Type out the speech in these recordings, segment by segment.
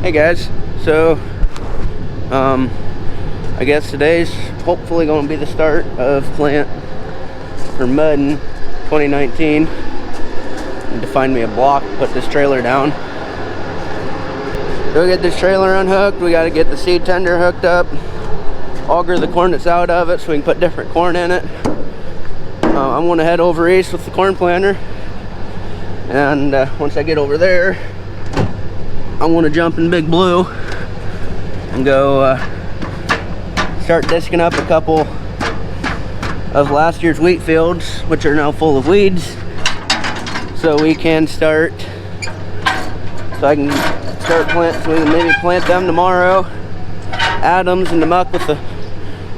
Hey guys, so I guess today's hopefully going to be the start of plant or mudding 2019. Need to find me a block to put this trailer down. So we get this trailer unhooked, we got to get the seed tender hooked up, auger the corn that's out of it so we can put different corn in it. I'm going to head over east with the corn planter, and once I get over there I'm going to jump in Big Blue and go start disking up a couple of last year's wheat fields, which are now full of weeds, so we can start, so I can start planting, so we can maybe plant them tomorrow, add them in the muck with the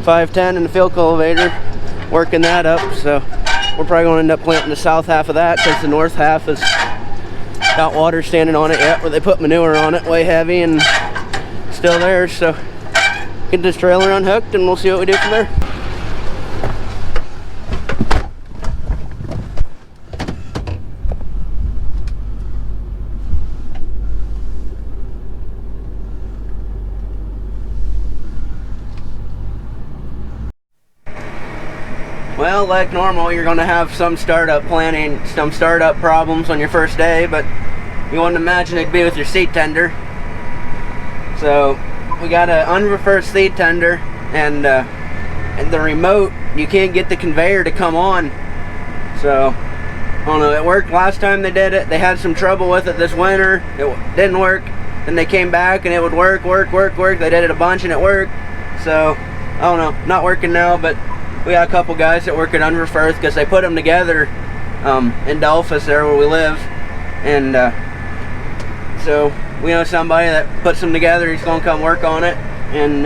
510 and the field cultivator, working that up. So we're probably going to end up planting the south half of that because the north half is got water standing on it yet, where they put manure on it way heavy and still there. So get this trailer unhooked and we'll see what we do from there. Well, like normal, you're going to have some startup planning, some startup problems on your first day, but you wouldn't imagine it'd be with your seed tender. So we got an unreversed seed tender, and the remote, you can't get the conveyor to come on. So I don't know, it worked last time they did it. They had some trouble with it this winter. It didn't work. Then they came back and it would work. They did it a bunch and it worked. So I don't know, not working now, but we got a couple guys that work at Unreferth because they put them together in Delphus, there where we live, and so we know somebody that puts them together. He's going to come work on it and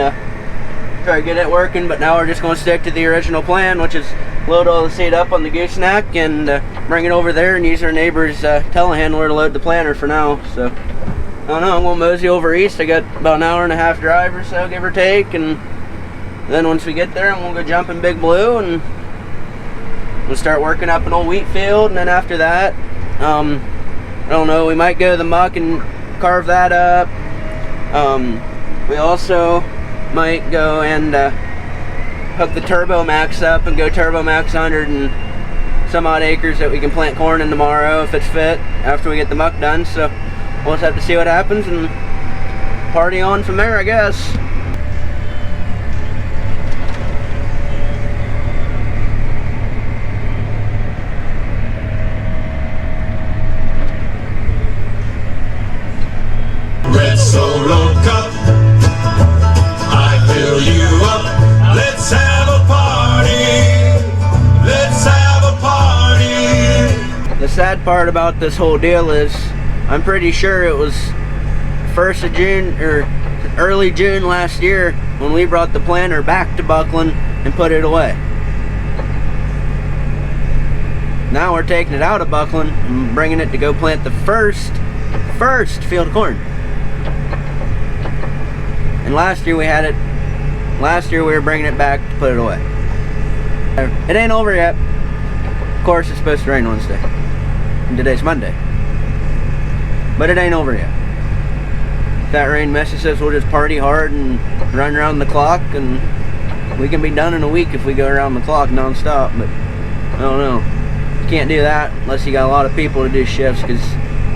try to get it working. But now we're just going to stick to the original plan, which is load all the seed up on the gooseneck and bring it over there and use our neighbor's telehandler to load the planter for now. So I don't know, I'm going to mosey over east. I got about an hour and a half drive or so, give or take, and then once we get there, I'm going to go jump in Big Blue and we'll start working up an old wheat field. And then after that, I don't know, we might go to the muck and carve that up. We also might go and hook the Turbo Max up and go Turbo Max 100 and some odd acres that we can plant corn in tomorrow if it's fit after we get the muck done. So we'll just have to see what happens and party on from there, I guess. Red Solo Cup, I fill you up. Let's have a party. Let's have a party. The sad part about this whole deal is I'm pretty sure it was 1st of June or early June last year when we brought the planter back to Buckland and put it away. Now we're taking it out of Buckland and bringing it to go plant the first field of corn. And last year we had it, last year we were bringing it back to put it away. It ain't over yet. Of course it's supposed to rain Wednesday. And today's Monday. But it ain't over yet. If that rain messes us, we'll just party hard and run around the clock, and we can be done in a week if we go around the clock non-stop. But I don't know. You can't do that unless you got a lot of people to do shifts, because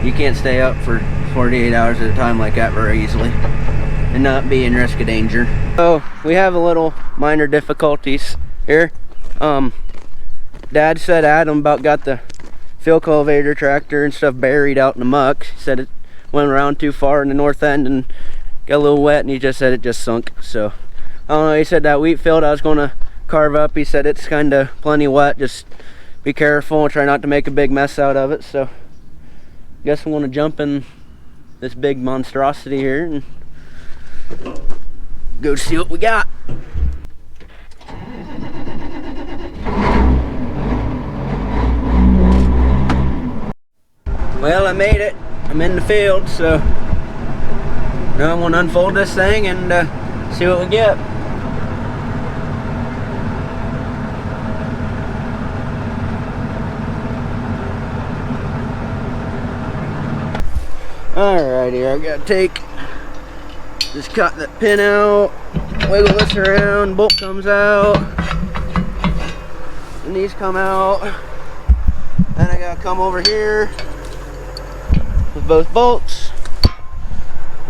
you can't stay up for 48 hours at a time like that very easily and not be in risk of danger. So we have a little minor difficulties here. Dad said Adam about got the field cultivator tractor and stuff buried out in the muck. He said it went around too far in the north end and got a little wet, and he just said it just sunk. So I don't know, he said that wheat field I was going to carve up, he said it's kind of plenty wet, just be careful and try not to make a big mess out of it. So I guess I'm going to jump in this big monstrosity here and go see what we got. Well, I made it. I'm in the field, so now I'm going to unfold this thing and see what we get. Alright, here I gotta take Just cut that pin out, wiggle this around, bolt comes out, and these come out. Then I gotta come over here with both bolts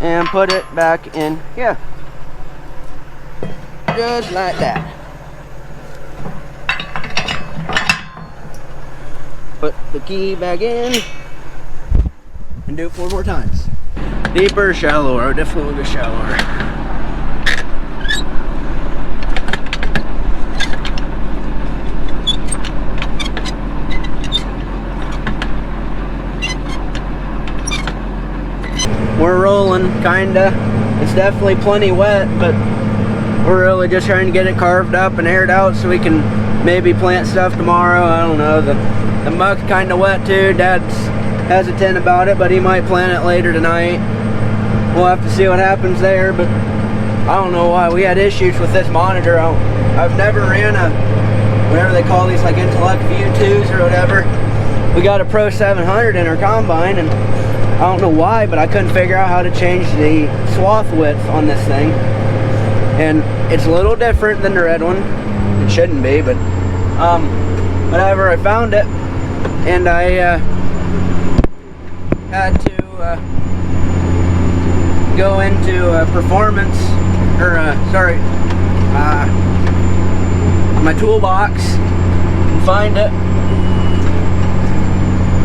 and put it back in here. Just like that. Put the key back in and do it 4 more times. Deeper, shallower, definitely shallower. We're rolling, kinda. It's definitely plenty wet, but we're really just trying to get it carved up and aired out so we can maybe plant stuff tomorrow. I don't know. The muck's kinda wet too. Dad's hesitant about it, but he might plant it later tonight. We'll have to see what happens there, but I don't know why. We had issues with this monitor. I've never ran a, whatever they call these, like Intellect View 2s or whatever. We got a Pro 700 in our combine, and I don't know why, but I couldn't figure out how to change the swath width on this thing. And it's a little different than the red one. It shouldn't be, but whatever, I found it, and I had to go into performance, or my toolbox and find it.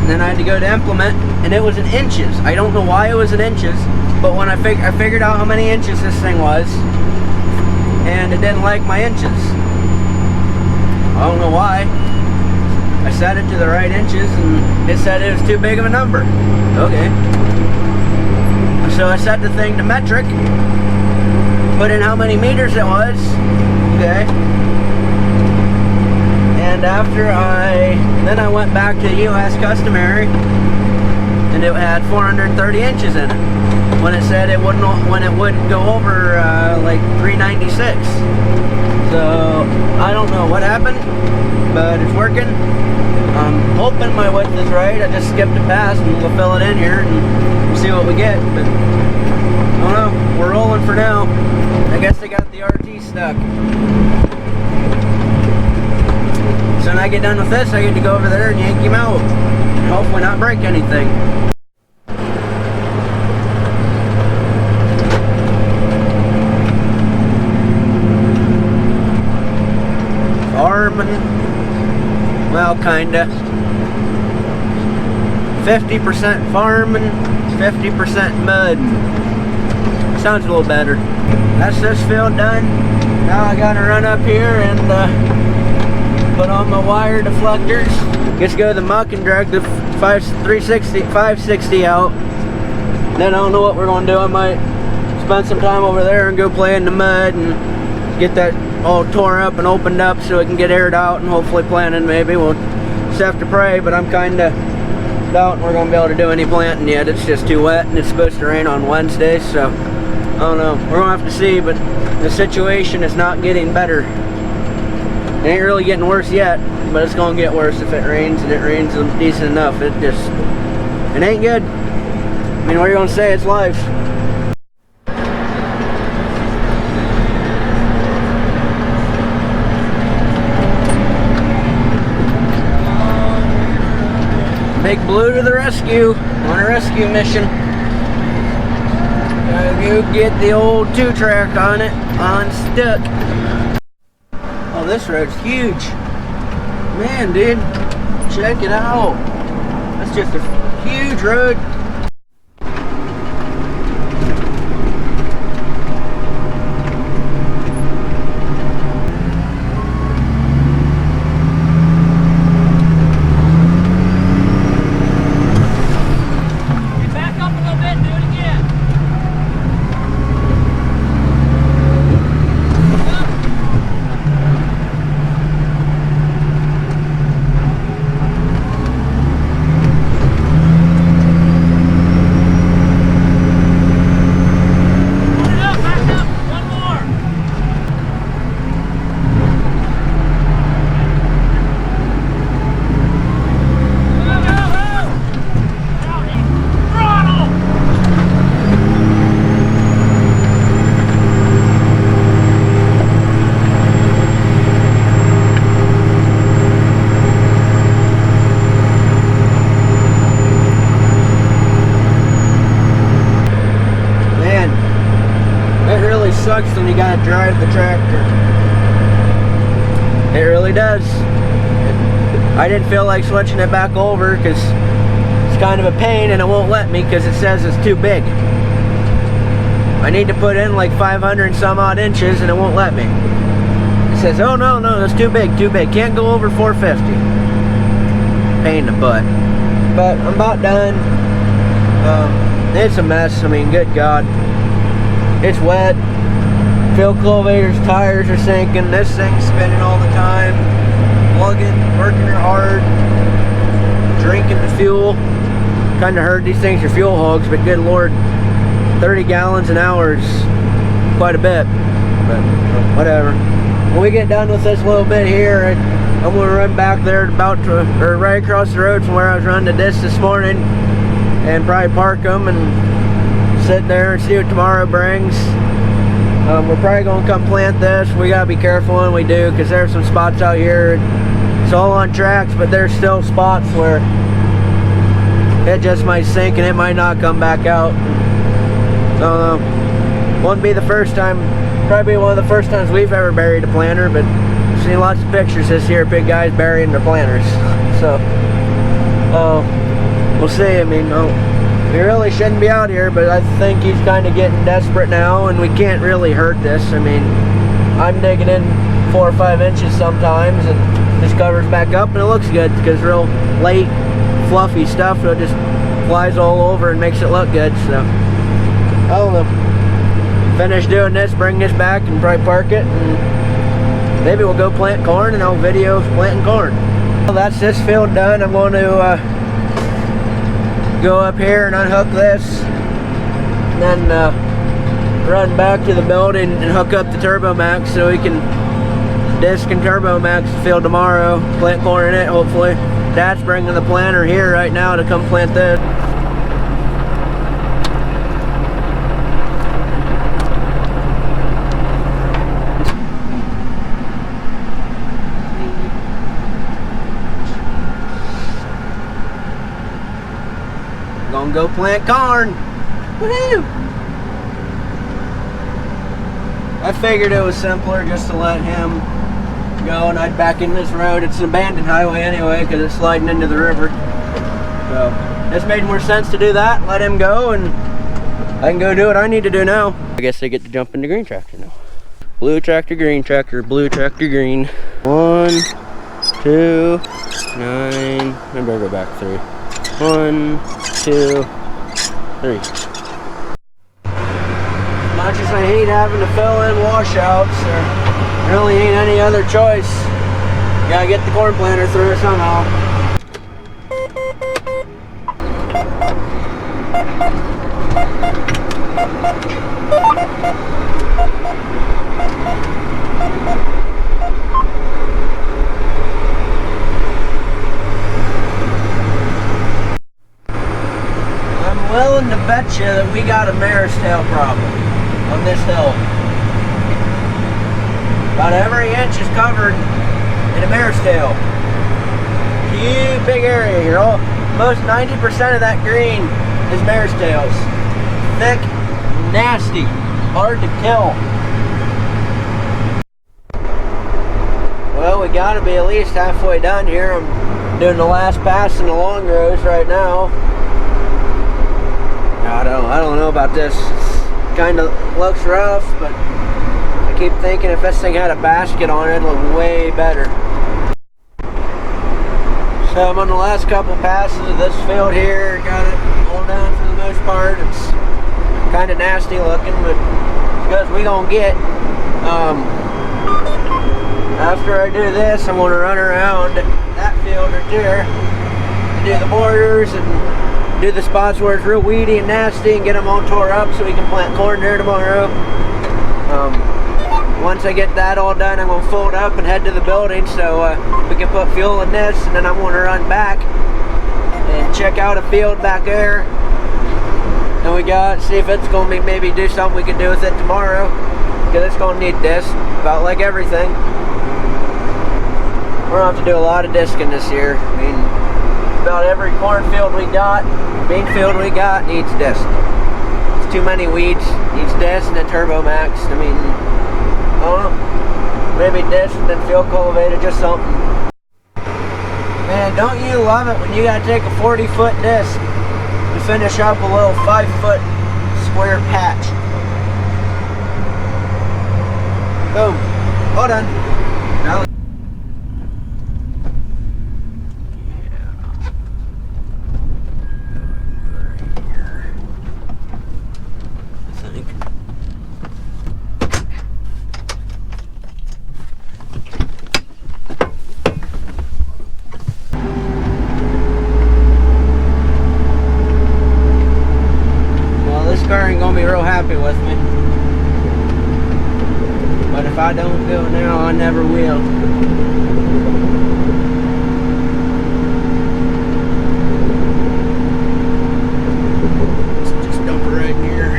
And then I had to go to implement, and it was in inches. I don't know why it was in inches, but when I figured out how many inches this thing was, and it didn't like my inches. I don't know why. I set it to the right inches, and it said it was too big of a number. Okay. So I set the thing to metric, put in how many meters it was. Okay. And after then I went back to US customary, and it had 430 inches in it. When it said it wouldn't go over like 396. So I don't know what happened, but it's working. I'm hoping my width is right. I just skipped a pass, and we'll fill it in here and we'll see what we get. But I don't know. We're rolling for now. I guess they got the RT stuck. So when I get done with this, I get to go over there and yank him out, and hopefully not break anything. Farming, well, kinda. 50% farming, 50% mud. Sounds a little better. That's this field done. Now I gotta run up here and put on my wire deflectors. Just go to the muck and drag the 560 out. Then I don't know what we're gonna do. I might spend some time over there and go play in the mud and get that all tore up and opened up so it can get aired out and hopefully planting maybe. We'll just have to pray, but I'm kinda doubting we're gonna be able to do any planting yet. It's just too wet, and it's supposed to rain on Wednesday, so I don't know. We're gonna have to see, but the situation is not getting better. It ain't really getting worse yet, but it's gonna get worse if it rains, and it rains decent enough. It ain't good. I mean, what are you gonna say? It's life. Big Blue to the rescue on a rescue mission. Gotta go get the old 2-track on it, unstuck. Oh, this road's huge. Man, dude, check it out. That's just a huge road. you gotta drive the tractor. It really does. I didn't feel like switching it back over because it's kind of a pain and it won't let me because it says it's too big. I need to put in like 500 and some odd inches and it won't let me. It says, oh no, that's too big, can't go over 450. Pain in the butt. But I'm about done. It's a mess, I mean, good God. It's wet. Phil Cultivator's tires are sinking. This thing's spinning all the time. Plugging, working her hard. Drinking the fuel. Kind of heard these things are fuel hogs, but good Lord, 30 gallons an hour is quite a bit. But whatever. When we get done with this little bit here, I'm going to run back there or right across the road from where I was running the disc this morning and probably park them and sit there and see what tomorrow brings. We're probably going to come plant this. We got to be careful when we do because there's some spots out here. It's all on tracks, but there's still spots where it just might sink and it might not come back out. Won't be the first time, probably one of the first times we've ever buried a planter, but I've seen lots of pictures this year of big guys burying their planters. So, we'll see. I mean, we really shouldn't be out here, but I think he's kind of getting desperate now, and we can't really hurt this. I mean, I'm digging in 4 or 5 inches sometimes, and this covers back up, and it looks good because real light, fluffy stuff, so it just flies all over and makes it look good. So, I don't know. Finish doing this, bring this back, and probably park it, and maybe we'll go plant corn, and I'll video planting corn. Well, that's this field done. I'm going to go up here and unhook this, and then run back to the building and hook up the Turbomax so we can disc and Turbomax the field tomorrow, plant corn in it hopefully. Dad's bringing the planter here right now to come plant this. Gonna go plant corn. Woohoo! I figured it was simpler just to let him go and I'd back in this road. It's an abandoned highway anyway because it's sliding into the river. So this made more sense to do that, let him go, and I can go do what I need to do now. I guess I get to jump in the green tractor now. Blue tractor, green tractor, blue tractor, green. 1, 2, 9, I better go back 3. 1, 2, 3. As much as I hate having to fill in washouts, there really ain't any other choice. Gotta get the corn planter through somehow. Willing to bet you that we got a mare's tail problem on this hill. About every inch is covered in a mare's tail. Huge big area here. Almost 90% of that green is mare's tails. Thick, nasty, hard to kill. Well, we gotta be at least halfway done here. I'm doing the last pass in the long rows right now. I don't know about this. Kind of looks rough, but I keep thinking if this thing had a basket on it, it'd look way better. So I'm on the last couple passes of this field here. Got it all done for the most part. It's kind of nasty looking, but because we gonna get. After I do this, I'm gonna run around that field right there and do the borders and do the spots where it's real weedy and nasty and get them all tore up so we can plant corn there tomorrow. Once I get that all done, I'm going to fold up and head to the building so we can put fuel in this, and then I'm going to run back and check out a field back there. And we got, see if it's going to be, maybe do something we can do with it tomorrow, because it's going to need disc, about like everything. We're going to have to do a lot of discing this year. I mean, about every cornfield we got, bean field we got needs disc. It's too many weeds, needs disc and a Turbomax. I mean, don't know. Maybe disc, then field cultivated, just something. Man, don't you love it when you gotta take a 40-foot disc to finish up a little 5-foot square patch? Boom. All done. Now car ain't gonna be real happy with me, but if I don't do it now, I never will. Let's just dump it right here.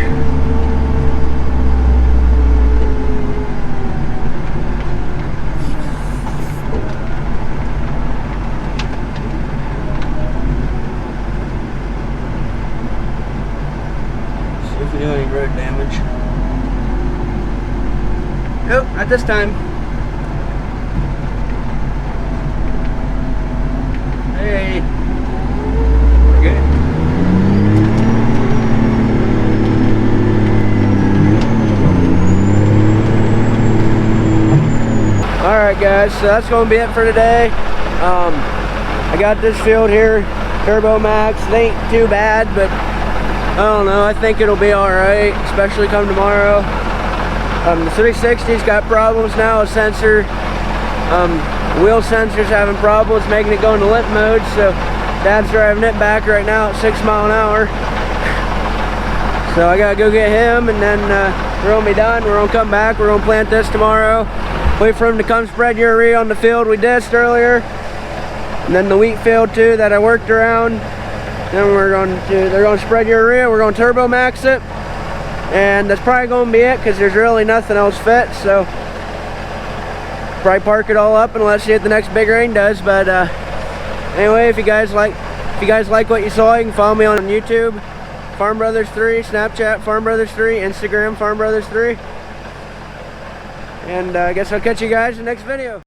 If we do any road damage. Nope, not this time. Hey. We're good. Alright guys, so that's going to be it for today. I got this field here, Turbo Max. It ain't too bad, but I don't know, I think it'll be alright, especially come tomorrow. The 360's got problems now with sensor. Wheel sensor's having problems making it go into limp mode, so Dad's driving it back right now at 6 miles an hour. So I gotta go get him, and then we're gonna be done. We're gonna come back, we're gonna plant this tomorrow. Wait for him to come spread urea on the field we dissed earlier. And then the wheat field too that I worked around. Then they're going to spread urea, we're going to Turbo Max it, and that's probably going to be it because there's really nothing else fit. So probably park it all up and let's see what the next big rain does. But anyway, if you guys like what you saw, you can follow me on YouTube, Farm Brothers 3, Snapchat Farm Brothers 3, Instagram Farm Brothers 3, and I guess I'll catch you guys in the next video.